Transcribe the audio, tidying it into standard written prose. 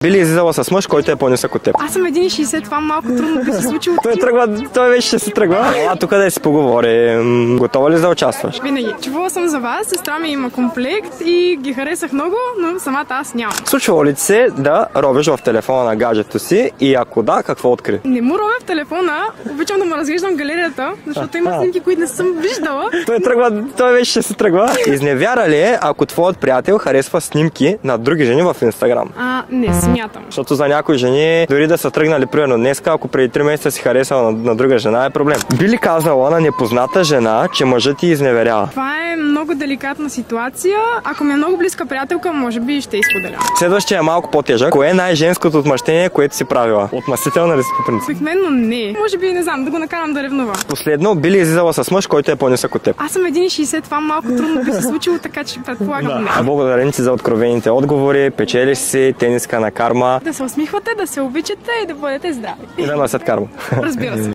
Би ли излизала с мъж, който е по-нисък от теб? Аз съм 1,60, това малко трудно би се случило. Той вече ще се тръгва. Ела тук да си поговорим. Готова ли за да участваш? Винаги. Чувала съм за вас, сестра ми има комплект и ги харесах много, но самата аз нямам. Случвало ли ти се да робиш в телефона на гаджето си и ако да, какво откри? Не му робя в телефона, обичам да му разглеждам галерията, защото има снимки, които не съм виждала. Той вече ще се тръгва. Изневяра ли е, ако твоят приятел харесва снимки на други жени в Инстаграм? Не смятам. Защото за някои жени, дори да са тръгнали примерно днеска, ако преди 3 месеца си харесала на друга жена, е проблем. Би ли казала на непозната жена, че мъжът ти изневерява? Това е много деликатна ситуация. Ако ми е много близка приятелка, може би ще изподеля. Следващия е малко по-тежък. Кое е най-женското отмъщение, което си правила? Отмъстителна ли си по принцип? Обикновено не. Може би, не знам, да го накарам да ревнува. Последно, би ли излизала с мъж, който е по-нисък от теб? Аз съм 1,60, това малко трудно би се случило, така че предполагам не. Благодарим ти за откровените отговори. Печелиш си тениска на карма. Да се усмихвате, да се обичате и да бъдете здрави. И да носят карма. Разбира се.